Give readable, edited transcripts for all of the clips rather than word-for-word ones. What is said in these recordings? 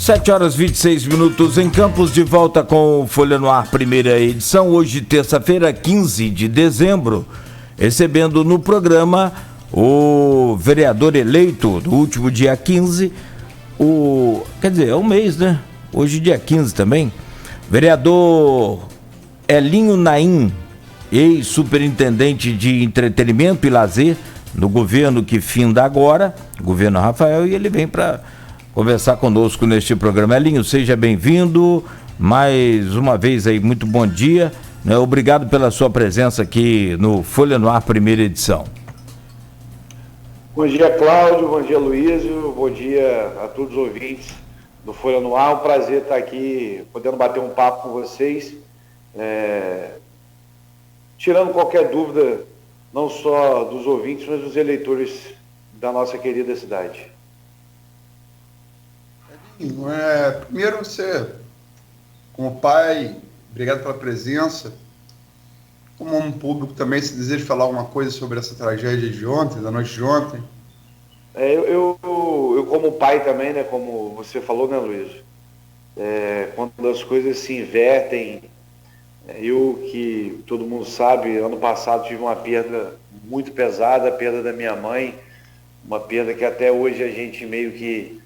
7 horas e 26 minutos em Campos, de volta com Folha no Ar, primeira edição, hoje terça-feira, 15 de dezembro, recebendo no programa o vereador eleito do último dia 15, quer dizer, é um mês, né? Hoje dia 15 também, vereador Elinho Naim, ex-superintendente de entretenimento e lazer no governo que finda agora, governo Rafael, e ele vem para conversar conosco neste programa. Elinho, seja bem-vindo, mais uma vez aí, muito bom dia, né? Obrigado pela sua presença aqui no Folha no Ar, primeira edição. Bom dia, Cláudio, bom dia, Luísio, bom dia a todos os ouvintes do Folha no Ar, um prazer estar aqui, podendo bater um papo com vocês, tirando qualquer dúvida, não só dos ouvintes, mas dos eleitores da nossa querida cidade. Primeiro, você, como pai, obrigado pela presença. Como um público também, se deseja falar alguma coisa sobre essa tragédia de ontem, da noite de ontem? Eu como pai também, né, como você falou, né, Luiz? Quando as coisas se invertem, eu, que todo mundo sabe, ano passado tive uma perda muito pesada, a perda da minha mãe, uma perda que até hoje a gente meio que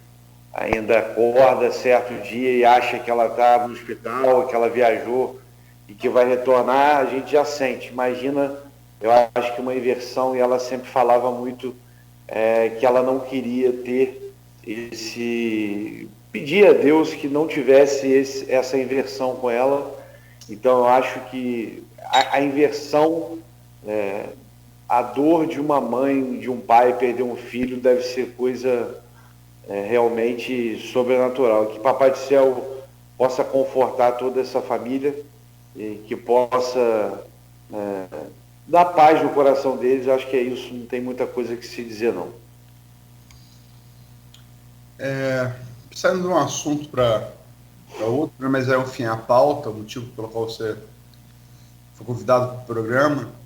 ainda acorda certo dia e acha que ela está no hospital, que ela viajou e que vai retornar, a gente já sente. Imagina, eu acho que uma inversão, e ela sempre falava muito que ela não queria ter pedia a Deus que não tivesse essa inversão com ela. Então eu acho que a inversão, a dor de uma mãe, de um pai perder um filho deve ser coisa realmente sobrenatural. Que Papai do Céu possa confortar toda essa família e que possa dar paz no coração deles. Acho que é isso, não tem muita coisa que se dizer, não. Saindo de um assunto para outro, mas enfim, a pauta, o motivo pelo qual você foi convidado para o programa.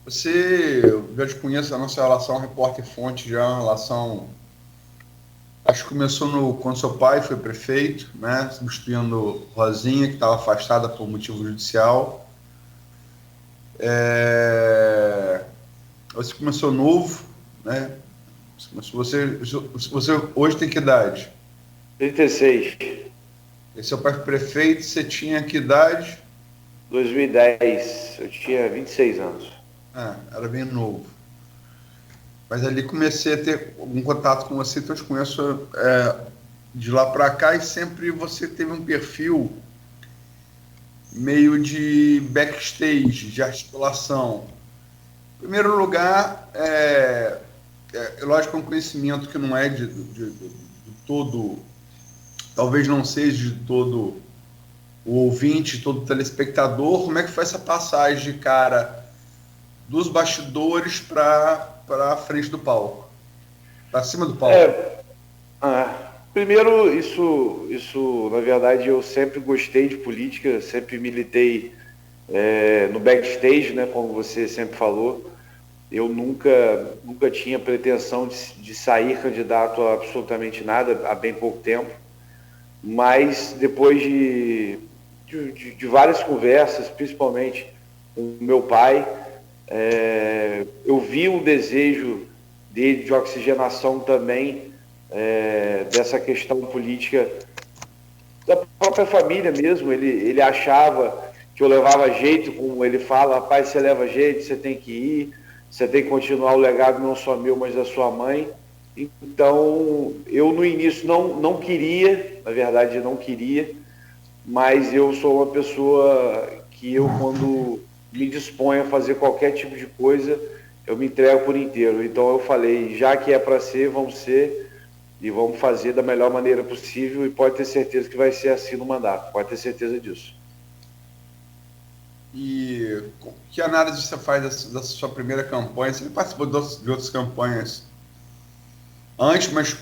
Eu já te conheço, a nossa relação repórter-fonte já é uma relação, acho que começou quando seu pai foi prefeito, né, substituindo Rosinha, que estava afastada por motivo judicial. Você começou novo, né? Você hoje tem que idade? 36. E seu pai foi prefeito, você tinha que idade? 2010, eu tinha 26 anos. Era bem novo. Mas ali comecei a ter algum contato com você, então eu te conheço de lá para cá, e sempre você teve um perfil meio de backstage, de articulação. Em primeiro lugar, lógico, é um conhecimento que não é de todo, talvez não seja de todo o ouvinte, todo o telespectador. Como é que foi essa passagem, cara, dos bastidores para a frente do palco, para cima do palco? Primeiro, isso, na verdade, eu sempre gostei de política, sempre militei no backstage, né, como você sempre falou. Eu nunca tinha pretensão de sair candidato a absolutamente nada, há bem pouco tempo, mas depois de várias conversas, principalmente com o meu pai, eu vi um desejo dele de oxigenação também, dessa questão política da própria família mesmo. Ele achava que eu levava jeito, como ele fala: rapaz, você leva jeito, você tem que ir, você tem que continuar o legado não só meu, mas da sua mãe. Então, eu no início não queria, na verdade não queria, mas eu sou uma pessoa que quando me disponho a fazer qualquer tipo de coisa, eu me entrego por inteiro. Então eu falei, já que é para ser, vamos ser, e vamos fazer da melhor maneira possível, e pode ter certeza que vai ser assim no mandato, pode ter certeza disso. E que análise você faz da sua primeira campanha? Você participou de outras campanhas antes, mas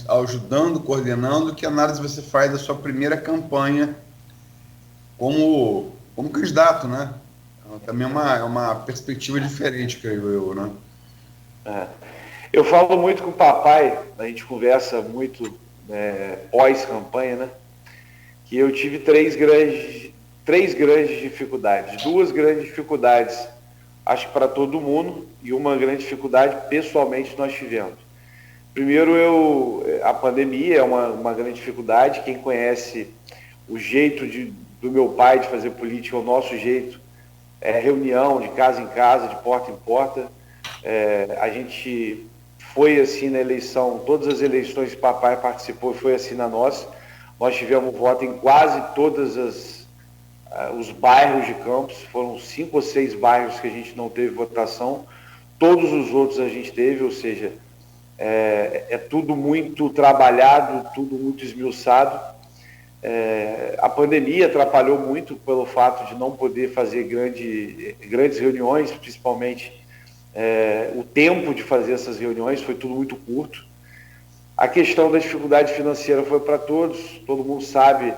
ajudando, coordenando. Que análise você faz da sua primeira campanha como candidato, né? Também é uma perspectiva diferente, creio eu, né? Eu falo muito com o papai, a gente conversa muito pós-campanha, né? Que eu tive três grandes dificuldades. Duas grandes dificuldades, acho que para todo mundo, e uma grande dificuldade pessoalmente nós tivemos. Primeiro, a pandemia é uma grande dificuldade. Quem conhece o jeito do meu pai de fazer política, o nosso jeito, reunião de casa em casa, de porta em porta. A gente foi assim na eleição, todas as eleições que o papai participou, foi assim na nossa. Nós tivemos voto em quase todos os bairros de Campos, foram 5 ou 6 bairros que a gente não teve votação, todos os outros a gente teve, ou seja, é tudo muito trabalhado, tudo muito esmiuçado. A pandemia atrapalhou muito pelo fato de não poder fazer grandes reuniões, principalmente o tempo de fazer essas reuniões foi tudo muito curto. A questão da dificuldade financeira foi para todos, todo mundo sabe.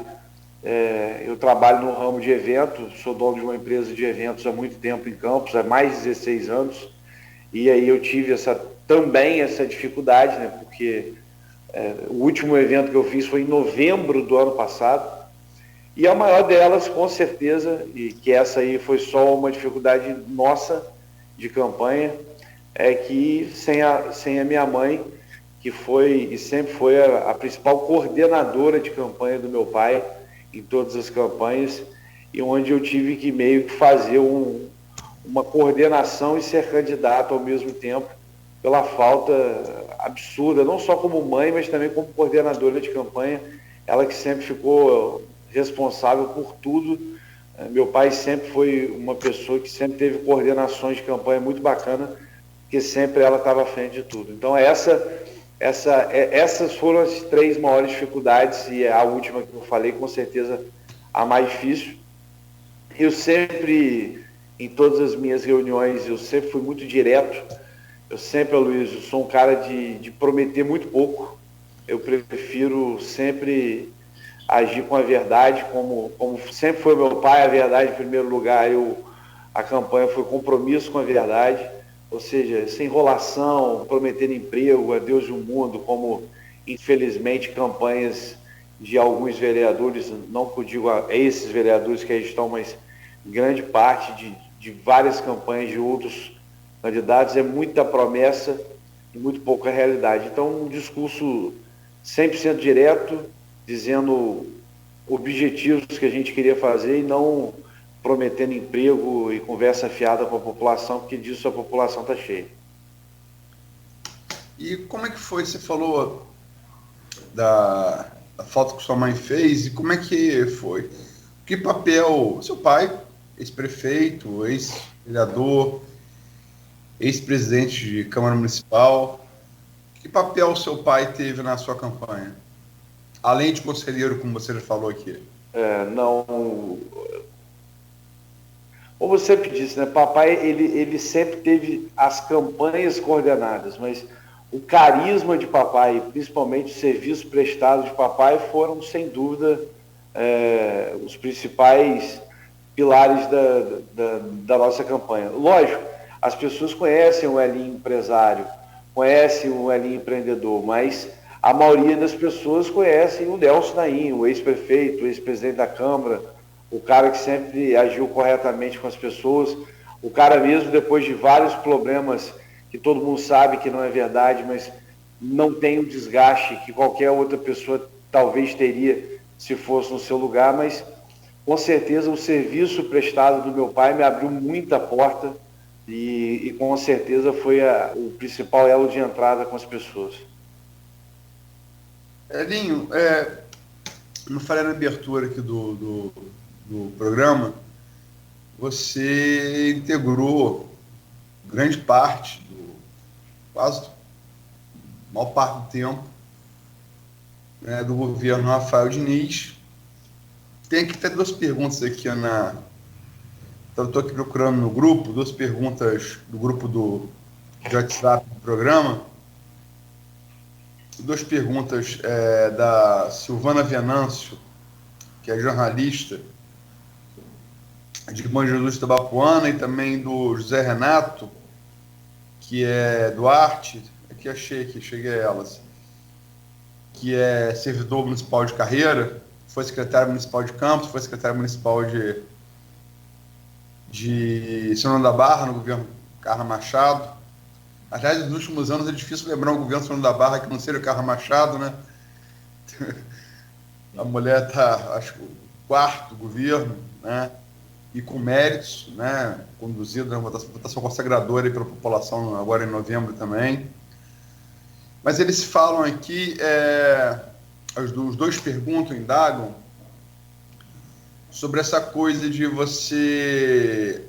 Eu trabalho no ramo de eventos, sou dono de uma empresa de eventos há muito tempo em Campos, há mais de 16 anos, e aí eu tive também essa dificuldade, né, porque o último evento que eu fiz foi em novembro do ano passado, e a maior delas, com certeza, e que essa aí foi só uma dificuldade nossa de campanha, é que sem a minha mãe, que foi e sempre foi a principal coordenadora de campanha do meu pai em todas as campanhas, e onde eu tive que meio que fazer uma coordenação e ser candidato ao mesmo tempo, pela falta absurda, não só como mãe, mas também como coordenadora de campanha, ela que sempre ficou responsável por tudo. Meu pai sempre foi uma pessoa que sempre teve coordenações de campanha muito bacana, porque sempre ela estava à frente de tudo. Então essas foram as 3 maiores dificuldades, e a última que eu falei, com certeza, a mais difícil. Eu sempre, em todas as minhas reuniões, eu sempre fui muito direto. Eu sempre, Luiz, eu sou um cara de prometer muito pouco. Eu prefiro sempre agir com a verdade, como sempre foi meu pai, a verdade em primeiro lugar. A campanha foi compromisso com a verdade. Ou seja, sem enrolação, prometendo emprego, a Deus e o mundo, como infelizmente campanhas de alguns vereadores, não que eu digo a esses vereadores que aí estão, mas grande parte de várias campanhas de outros candidatos, é muita promessa e muito pouca realidade. Então, um discurso 100% direto, dizendo objetivos que a gente queria fazer e não prometendo emprego e conversa fiada com a população, porque disso a população está cheia. E como é que foi? Você falou da foto que sua mãe fez, e como é que foi? Que papel seu pai, ex-prefeito, ex-vereador, ex-presidente de Câmara Municipal, que papel seu pai teve na sua campanha? Além de conselheiro, como você já falou aqui. Como você sempre disse, né? Papai, ele sempre teve as campanhas coordenadas, mas o carisma de papai, principalmente o serviço prestado de papai, foram, sem dúvida, os principais pilares da nossa campanha. Lógico, as pessoas conhecem o Elinho empresário, conhecem o Elinho empreendedor, mas a maioria das pessoas conhecem o Nelson Naim, o ex-prefeito, o ex-presidente da Câmara, o cara que sempre agiu corretamente com as pessoas, o cara mesmo depois de vários problemas que todo mundo sabe que não é verdade, mas não tem o desgaste que qualquer outra pessoa talvez teria se fosse no seu lugar, mas com certeza o serviço prestado do meu pai me abriu muita porta e com certeza foi o principal elo de entrada com as pessoas. Elinho, não falei na abertura aqui do programa, você integrou grande parte, quase a maior parte do tempo, né, do governo Rafael Diniz. Tem aqui até 2 perguntas aqui então, eu estou aqui procurando no grupo, 2 perguntas do grupo de WhatsApp do programa. 2 perguntas da Silvana Venâncio, que é jornalista de Bom Jesus Tabapuana, e também do José Renato, que é do Arte. Aqui cheguei a elas. que é servidor municipal de carreira, foi secretário municipal de Campos, foi secretário municipal de Senhor da Barra, no governo Carla Machado. Aliás, nos últimos anos é difícil lembrar um governo Senhor da Barra que não seja o Carla Machado, né? A mulher está, acho que, o quarto governo, né? E com méritos, né? Conduzido na votação consagradora pela população agora em novembro também. Mas eles falam aqui, os dois perguntam, indagam, sobre essa coisa de você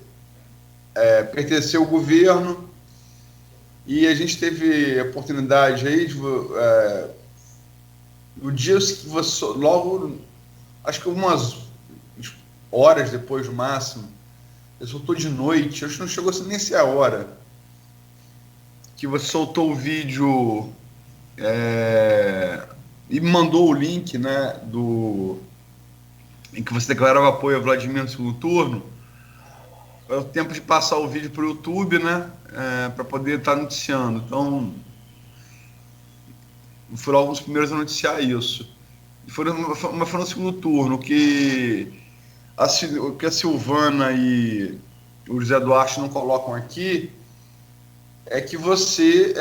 pertencer ao governo, e a gente teve a oportunidade aí de no dia que você, logo, acho que umas horas depois do máximo, eu soltou de noite, acho que não chegou a nem ser a hora, que você soltou o vídeo e me mandou o link, né, em que você declarava apoio a Vladimir no segundo turno. É o tempo de passar o vídeo para o YouTube, né, para poder estar noticiando. Então, foram alguns primeiros a noticiar isso. Foi no segundo turno, que a Silvana e o José Duarte não colocam aqui, é que você,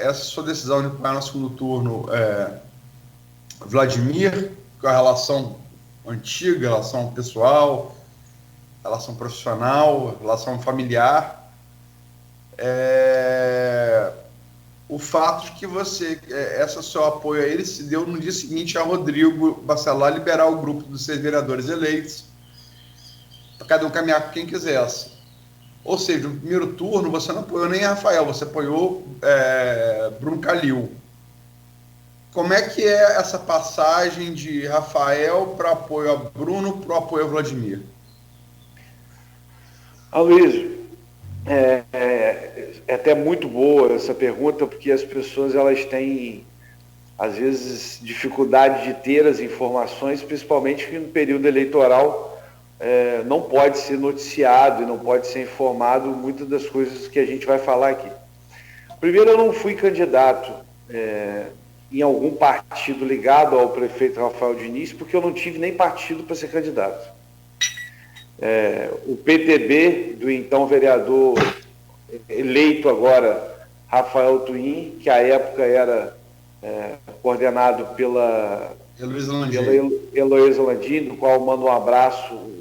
essa sua decisão de apoiar no segundo turno Vladimir, com a relação antiga, relação pessoal, relação profissional, relação familiar, o fato de que você, esse seu apoio a ele se deu no dia seguinte a Rodrigo Bacelar liberar o grupo dos 6 vereadores eleitos, para cada um caminhar com quem quisesse. Ou seja, no primeiro turno você não apoiou nem Rafael, você apoiou Bruno Calil. Como é que é essa passagem de Rafael para apoio a Bruno para apoio a Vladimir? Aloysio, é até muito boa essa pergunta, porque as pessoas elas têm, às vezes, dificuldade de ter as informações, principalmente que no período eleitoral não pode ser noticiado e não pode ser informado muitas das coisas que a gente vai falar aqui. Primeiro, eu não fui candidato em algum partido ligado ao prefeito Rafael Diniz, porque eu não tive nem partido para ser candidato. O PTB do então vereador eleito agora, Rafael Twin, que à época era coordenado pela Heloísa Landim, do qual eu mando um abraço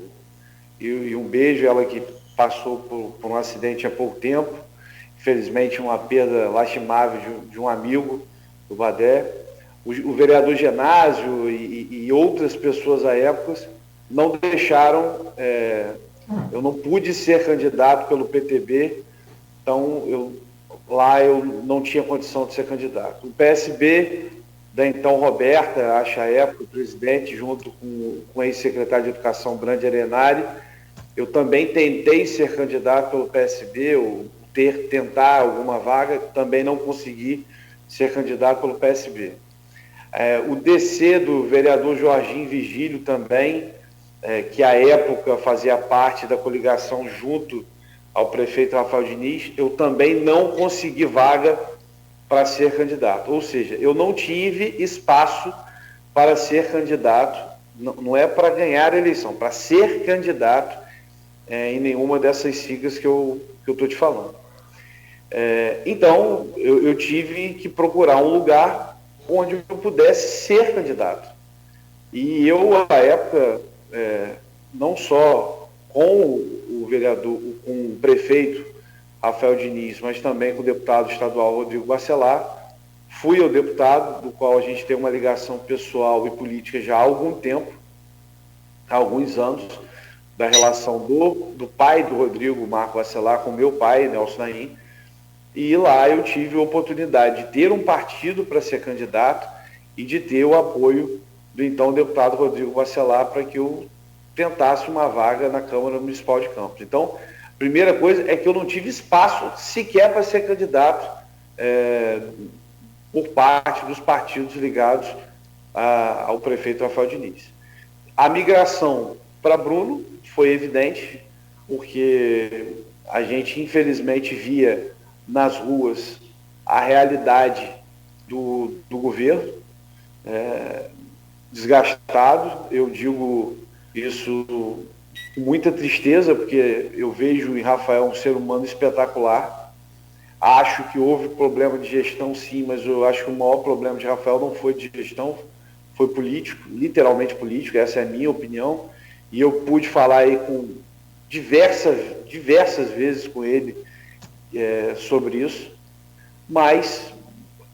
e um beijo, ela que passou por um acidente há pouco tempo, infelizmente uma perda lastimável de um amigo do Badé. O vereador Genásio e outras pessoas à época não deixaram, eu não pude ser candidato pelo PTB, então eu não tinha condição de ser candidato. O PSB, da então Roberta, acho à época, o presidente, junto com o ex-secretário de Educação, Brandi Arenari, eu também tentei ser candidato pelo PSB, ou tentar alguma vaga, também não consegui ser candidato pelo PSB. O DC do vereador Jorginho Vigílio também, que à época fazia parte da coligação junto ao prefeito Rafael Diniz, eu também não consegui vaga para ser candidato. Ou seja, eu não tive espaço para ser candidato, não é para ganhar a eleição, para ser candidato em nenhuma dessas siglas que eu estou te falando. Então, eu tive que procurar um lugar onde eu pudesse ser candidato. E eu, à época, não só com o vereador, com o prefeito Rafael Diniz, mas também com o deputado estadual Rodrigo Bacelar, fui o deputado, do qual a gente tem uma ligação pessoal e política já há algum tempo, há alguns anos, da relação do pai do Rodrigo, Marco Bacelar, com meu pai, Nelson Naim, e lá eu tive a oportunidade de ter um partido para ser candidato e de ter o apoio do então deputado Rodrigo Bacelar para que eu tentasse uma vaga na Câmara Municipal de Campos. Então, a primeira coisa é que eu não tive espaço sequer para ser candidato por parte dos partidos ligados ao prefeito Rafael Diniz. A migração para Bruno foi evidente, porque a gente infelizmente via nas ruas a realidade do governo, desgastado. Eu digo isso com muita tristeza, porque eu vejo em Rafael um ser humano espetacular. Acho que houve problema de gestão, sim, mas eu acho que o maior problema de Rafael não foi de gestão, foi político, literalmente político. Essa é a minha opinião, e eu pude falar aí com diversas vezes com ele sobre isso. Mas,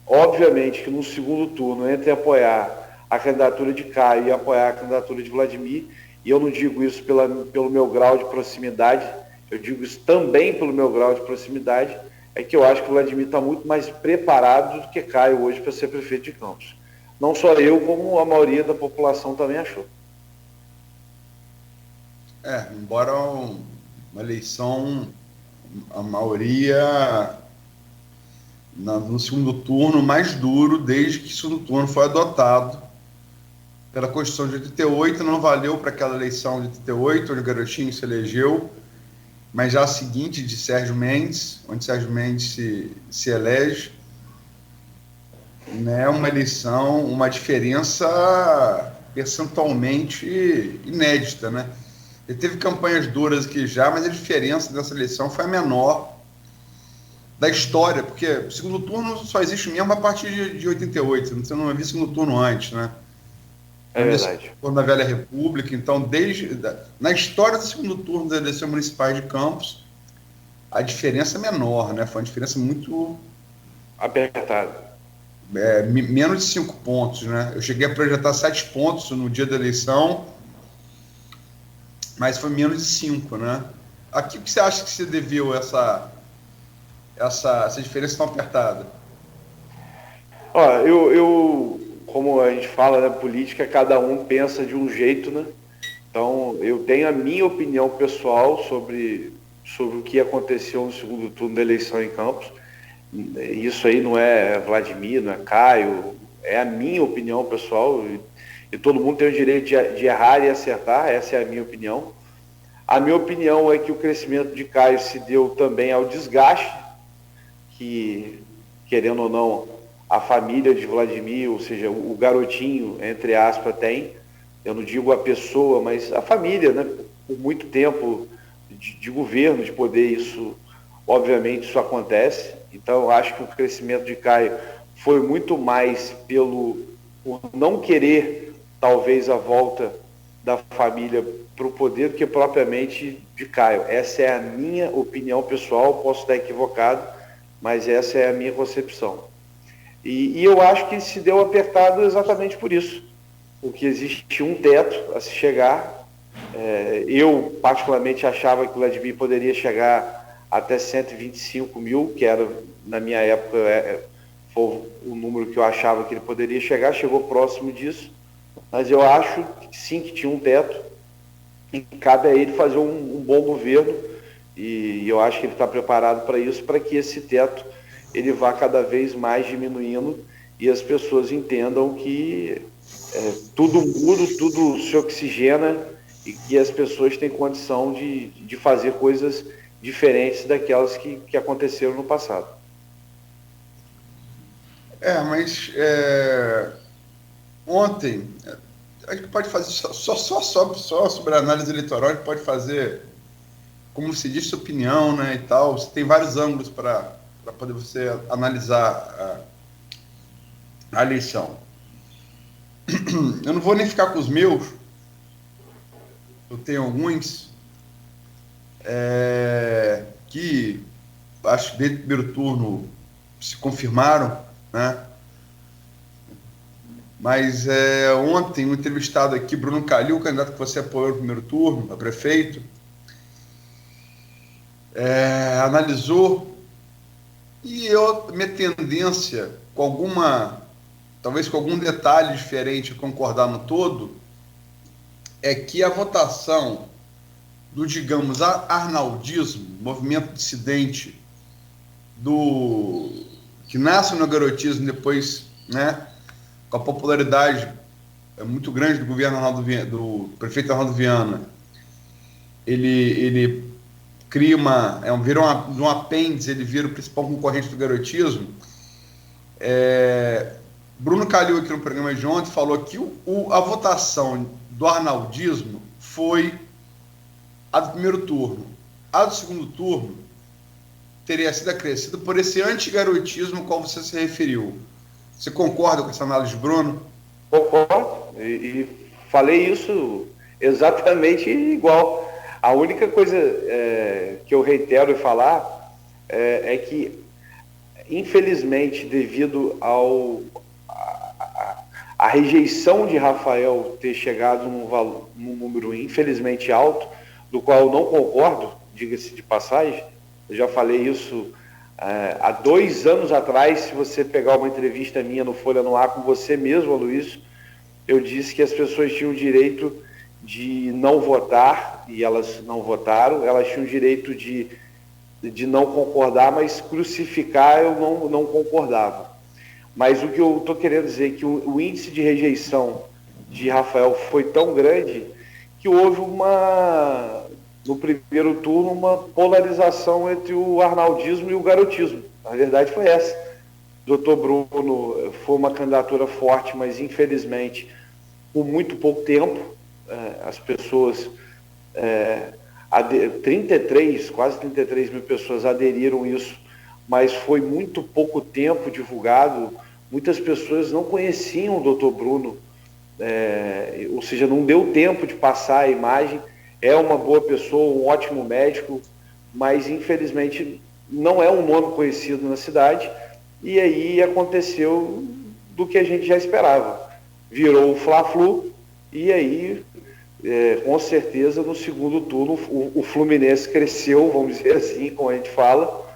obviamente, que no segundo turno, entre apoiar a candidatura de Caio e apoiar a candidatura de Vladimir, e eu não digo isso pelo meu grau de proximidade, eu digo isso também pelo meu grau de proximidade, é que eu acho que o Vladimir está muito mais preparado do que Caio hoje para ser prefeito de Campos. Não só eu, como a maioria da população também achou. Embora uma eleição, a maioria no segundo turno mais duro desde que o segundo turno foi adotado pela Constituição de 88, não valeu para aquela eleição de 88, onde o Garotinho se elegeu, mas já a seguinte de Sérgio Mendes, onde Sérgio Mendes se elege, né, uma eleição, uma diferença percentualmente inédita, né? Ele teve campanhas duras aqui já, mas a diferença dessa eleição foi a menor da história, porque o segundo turno só existe mesmo a partir de 88, você não havia segundo turno antes, né? É verdade. Na Velha República, então, na história do segundo turno das eleições municipais de Campos, a diferença é menor, né? Foi uma diferença muito apertada. Menos de 5 pontos, né? Eu cheguei a projetar 7 pontos no dia da eleição, mas foi menos de 5, né? Aqui, o que você acha que se deveu essa diferença tão apertada? Como a gente fala, né, política, cada um pensa de um jeito, né? Então, eu tenho a minha opinião pessoal sobre o que aconteceu no segundo turno da eleição em Campos. Isso aí não é Vladimir, não é Caio, é a minha opinião pessoal, e todo mundo tem o direito de errar e acertar, essa é a minha opinião. A minha opinião é que o crescimento de Caio se deu também ao desgaste que, querendo ou não, a família de Vladimir, ou seja, o garotinho, entre aspas, tem. Eu não digo a pessoa, mas a família, né? Por muito tempo de governo, de poder, isso, obviamente, isso acontece. Então, eu acho que o crescimento de Caio foi muito mais por não querer, talvez, a volta da família para o poder do que propriamente de Caio. Essa é a minha opinião pessoal, posso estar equivocado, mas essa é a minha concepção. E eu acho que se deu apertado exatamente por isso, porque existe um teto a se chegar. Eu, particularmente, achava que o Vladimir poderia chegar até 125 mil, que era, na minha época, foi o número que eu achava que ele poderia chegar, chegou próximo disso, mas eu acho que sim, que tinha um teto, e cabe a ele fazer um bom governo, e eu acho que ele está preparado para isso, para que esse teto ele vá cada vez mais diminuindo e as pessoas entendam que tudo muda, tudo se oxigena e que as pessoas têm condição de fazer coisas diferentes daquelas que aconteceram no passado. Mas ontem, a gente pode fazer só sobre a análise eleitoral, a gente pode fazer, como se diz, sua opinião, né, e tal. Você tem vários ângulos para poder você analisar a eleição. Eu não vou nem ficar com os meus, eu tenho alguns que acho que desde o primeiro turno se confirmaram, né? Mas ontem, um entrevistado aqui, Bruno Calil, o candidato que você apoiou no primeiro turno, a prefeito, analisou. E minha tendência, talvez com algum detalhe diferente, concordar no todo, é que a votação do, digamos, arnaldismo, movimento dissidente, que nasce no garotismo depois, né, com a popularidade muito grande do governo do prefeito Arnaldo Viana, ele cria vira um apêndice, ele vira o principal concorrente do garotismo, Bruno Calil, aqui no programa de ontem, falou que a votação do arnaldismo foi a do primeiro turno. A do segundo turno teria sido acrescida por esse antigarotismo ao qual você se referiu. Você concorda com essa análise, Bruno? Concordo, e falei isso exatamente igual. A única coisa que eu reitero em falar é que, infelizmente, devido à rejeição de Rafael ter chegado num número infelizmente alto, do qual eu não concordo, diga-se de passagem, eu já falei isso há 2 anos atrás. Se você pegar uma entrevista minha no Folha no Ar com você mesmo, Luiz, eu disse que as pessoas tinham o direito de não votar, e elas não votaram. Elas tinham o direito de não concordar, mas crucificar eu não concordava. Mas o que eu estou querendo dizer é que o índice de rejeição de Rafael foi tão grande que houve no primeiro turno, uma polarização entre o arnaldismo e o garotismo. A verdade foi essa. Dr. Bruno foi uma candidatura forte, mas infelizmente, por muito pouco tempo, as pessoas, quase 33 mil pessoas aderiram a isso, mas foi muito pouco tempo divulgado. Muitas pessoas não conheciam o Dr. Bruno, ou seja, não deu tempo de passar a imagem. É uma boa pessoa, um ótimo médico, mas infelizmente não é um nome conhecido na cidade, e aí aconteceu do que a gente já esperava. Virou o Fla-Flu, e aí, com certeza, no segundo turno, o Fluminense cresceu, vamos dizer assim, como a gente fala,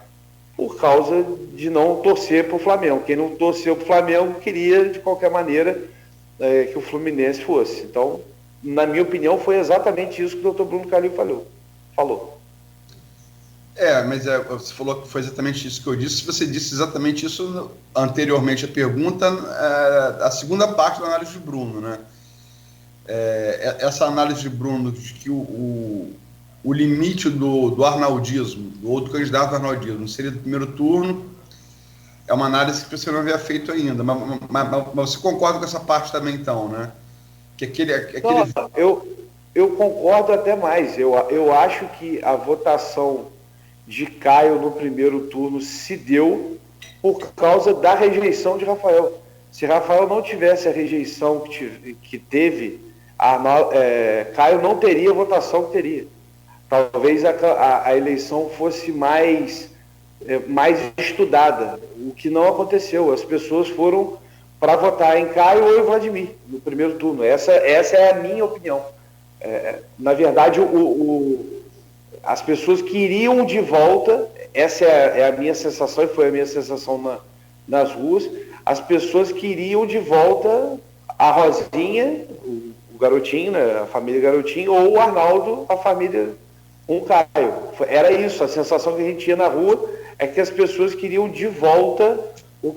por causa de não torcer para o Flamengo. Quem não torceu para o Flamengo queria, de qualquer maneira, que o Fluminense fosse. Então, na minha opinião, foi exatamente isso que o Dr. Bruno Calil falou. Mas você falou que foi exatamente isso que eu disse. Se você disse exatamente isso anteriormente à pergunta, a segunda parte da análise de Bruno, né? Essa análise de Bruno de que o limite do arnaldismo, ou do candidato ao arnaldismo, seria do primeiro turno, é uma análise que você não havia feito ainda. Mas você concorda com essa parte também, então, né? Que Não, eu concordo até mais. Eu acho que a votação de Caio no primeiro turno se deu por causa da rejeição de Rafael. Se Rafael não tivesse a rejeição que teve, Caio não teria a votação que teria. Talvez a eleição fosse mais estudada, o que não aconteceu. As pessoas foram para votar em Caio ou em Vladimir no primeiro turno. Essa é a minha opinião. Na verdade, as pessoas queriam de volta, essa é a minha sensação, e foi a minha sensação nas ruas, as pessoas queriam de volta a Rosinha, o Garotinho, né, a família Garotinho, ou o Arnaldo, a família Caio. Era isso, a sensação que a gente ia na rua é que as pessoas queriam de volta o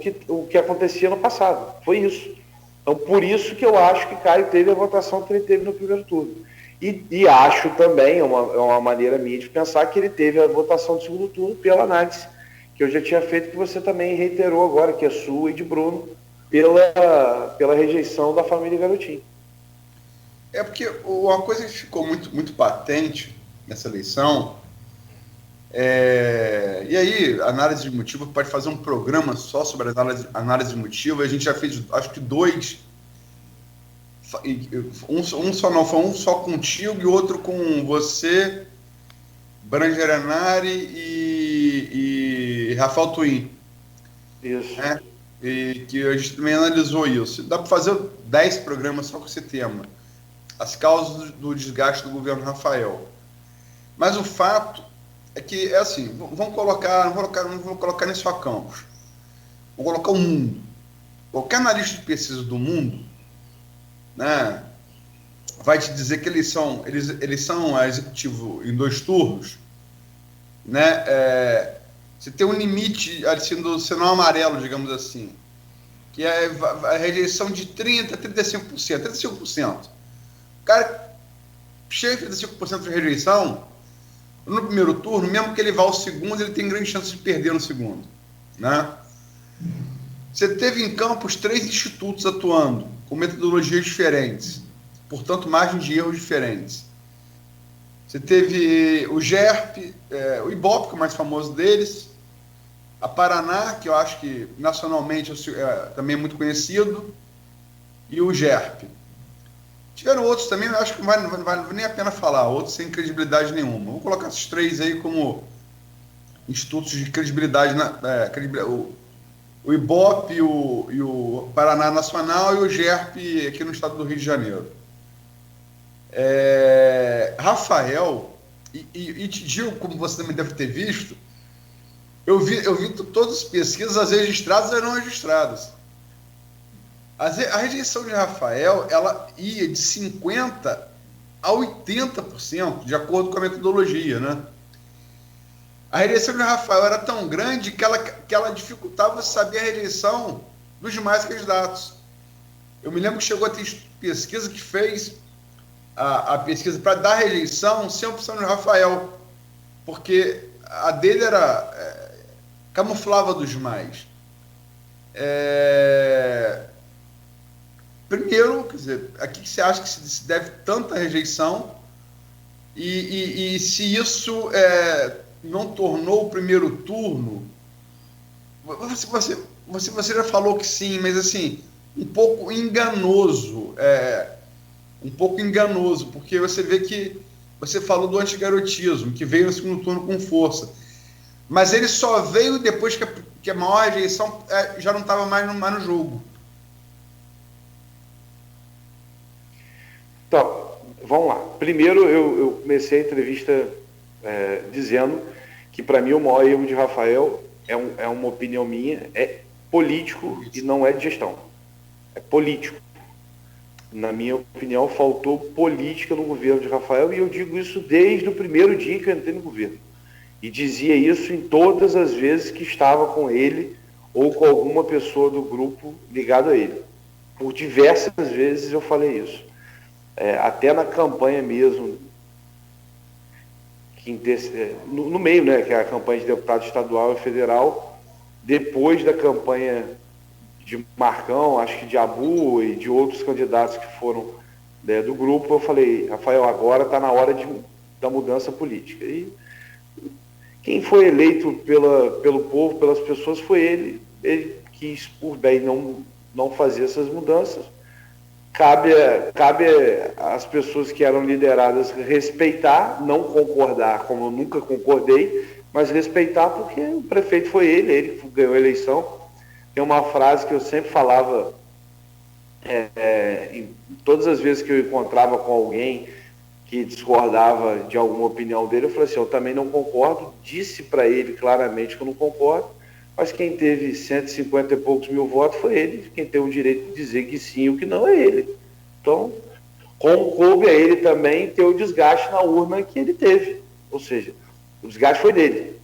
que acontecia no passado. Foi isso. Então, por isso que eu acho que Caio teve a votação que ele teve no primeiro turno. E acho também, é uma maneira minha de pensar, que ele teve a votação do segundo turno pela análise que eu já tinha feito, que você também reiterou agora, que é sua e de Bruno, pela rejeição da família Garotinho. Porque uma coisa que ficou muito, muito patente nessa eleição, e aí, análise de motivo, pode fazer um programa só sobre análise de motivo. A gente já fez, acho que 2, um só contigo e outro com você, Brangeranari e Rafael Twin. Isso. E que a gente também analisou isso. Dá para fazer 10 programas só com esse tema. As causas do desgaste do governo Rafael. Mas o fato é que, assim, não vamos colocar nem só Campos. Vamos colocar o mundo. Qualquer analista de pesquisa do mundo, né, vai te dizer que eles são executivo em 2 turnos, né? Você tem um limite assim, do sinal amarelo, digamos assim, que é a rejeição de 30% a 35%. O cara chega a 35% de rejeição, no primeiro turno, mesmo que ele vá ao segundo, ele tem grande chance de perder no segundo, né? Você teve em Campos 3 institutos atuando, com metodologias diferentes, portanto, margem de erros diferentes. Você teve o GERP, o IBOP, que é o mais famoso deles, a Paraná, que eu acho que nacionalmente também é muito conhecido, e o GERP. Tiveram outros também, eu acho que não vale nem a pena falar, outros sem credibilidade nenhuma. Vou colocar esses 3 aí como institutos de credibilidade, o IBOP, e o Paraná Nacional e o GERP aqui no estado do Rio de Janeiro. Rafael, e te digo, como você também deve ter visto, eu vi todas as pesquisas, as registradas e não registradas. A rejeição de Rafael, ela ia de 50% a 80%, de acordo com a metodologia, né? A rejeição de Rafael era tão grande que ela dificultava saber a rejeição dos demais candidatos. Eu me lembro que chegou a ter pesquisa que fez a pesquisa para dar rejeição sem opção de Rafael, porque a dele era camuflava dos demais. Primeiro, quer dizer, a que você acha que se deve tanta rejeição e se isso não tornou o primeiro turno? Você já falou que sim, mas assim, um pouco enganoso, porque você vê que você falou do antigarotismo, que veio no segundo turno com força, mas ele só veio depois que a maior rejeição já não estava mais no jogo. Então, vamos lá. Primeiro, eu comecei a entrevista dizendo que, para mim, o maior erro de Rafael é uma opinião minha, é político e não é de gestão. É político. Na minha opinião, faltou política no governo de Rafael, e eu digo isso desde o primeiro dia que eu entrei no governo. E dizia isso em todas as vezes que estava com ele ou com alguma pessoa do grupo ligado a ele. Por diversas vezes eu falei isso. Até na campanha mesmo, no meio, né, que é a campanha de deputado estadual e federal, depois da campanha de Marcão, acho que de Abu e de outros candidatos que foram do grupo, eu falei, Rafael, agora está na hora da mudança política. E quem foi eleito pelo povo, pelas pessoas, foi ele. Ele quis, por bem, não fazer essas mudanças. Cabe às pessoas que eram lideradas respeitar, não concordar, como eu nunca concordei, mas respeitar porque o prefeito foi ele que ganhou a eleição. Tem uma frase que eu sempre falava, em todas as vezes que eu encontrava com alguém que discordava de alguma opinião dele, eu falei assim, eu também não concordo, disse para ele claramente que eu não concordo, mas quem teve 150 e poucos mil votos foi ele, quem tem o direito de dizer que sim ou que não é ele. Então, coube a ele também ter o desgaste na urna que ele teve, ou seja, o desgaste foi dele.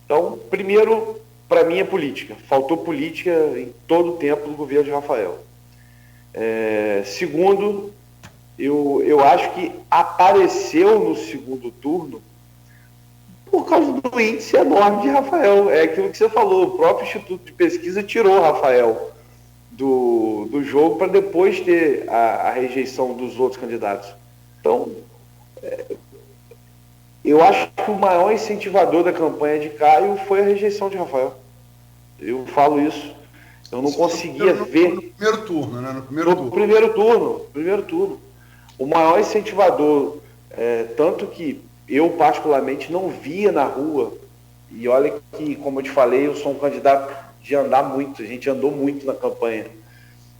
Então, primeiro, para mim é política, faltou política em todo o tempo do governo de Rafael. Segundo, eu acho que apareceu no segundo turno por causa do índice enorme de Rafael. É aquilo que você falou, o próprio Instituto de Pesquisa tirou Rafael do jogo para depois ter a rejeição dos outros candidatos. Então, eu acho que o maior incentivador da campanha de Caio foi a rejeição de Rafael. Eu falo isso. Eu não conseguia ver... No primeiro turno, né? No primeiro turno. O maior incentivador, tanto que eu particularmente não via na rua, e olha que, como eu te falei, eu sou um candidato de andar muito, a gente andou muito na campanha.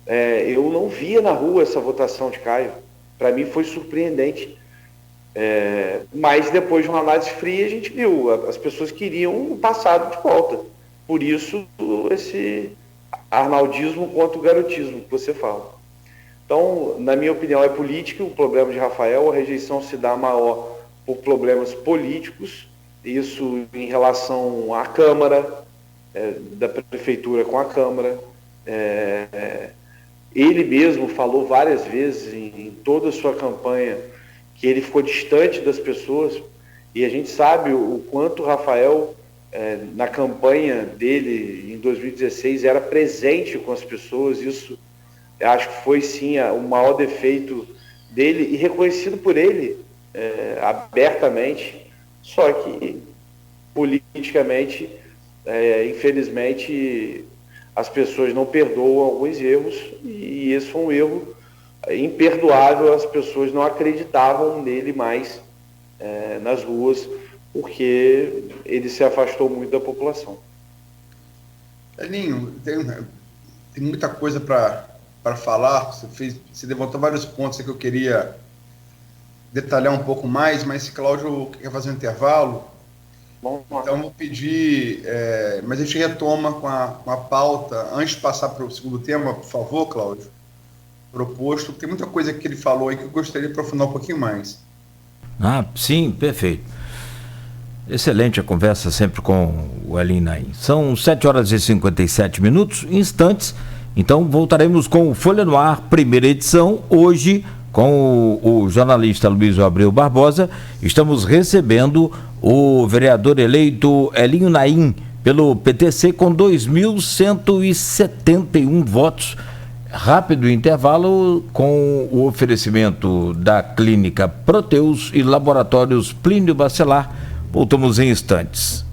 Eu não via na rua essa votação de Caio. Para mim foi surpreendente. Mas depois de uma análise fria, a gente viu, as pessoas queriam o passado de volta. Por isso, esse arnaldismo contra o garotismo que você fala. Então, na minha opinião, é político o problema de Rafael, a rejeição se dá maior por problemas políticos, isso em relação à Câmara, da Prefeitura com a Câmara. Ele mesmo falou várias vezes em toda a sua campanha que ele ficou distante das pessoas, e a gente sabe o quanto o Rafael na campanha dele em 2016 era presente com as pessoas. Isso eu acho que foi sim o maior defeito dele e reconhecido por ele abertamente, só que politicamente, infelizmente, as pessoas não perdoam alguns erros, e esse foi um erro imperdoável. As pessoas não acreditavam nele mais nas ruas, porque ele se afastou muito da população. Elinho, tem muita coisa para falar. Você levantou vários pontos que eu queria detalhar um pouco mais, mas se Cláudio quer fazer um intervalo, então vou pedir, mas a gente retoma com a pauta, antes de passar para o segundo tema, por favor, Cláudio, proposto. Tem muita coisa que ele falou aí que eu gostaria de aprofundar um pouquinho mais. Sim, perfeito. Excelente a conversa sempre com o Elinho Naim. São 7h57, instantes, então voltaremos com o Folha no Ar, primeira edição, hoje com o jornalista Luiz Abreu Barbosa. Estamos recebendo o vereador eleito Elinho Naim pelo PTC com 2.171 votos. Rápido intervalo com o oferecimento da Clínica Proteus e Laboratórios Plínio Bacelar. Voltamos em instantes.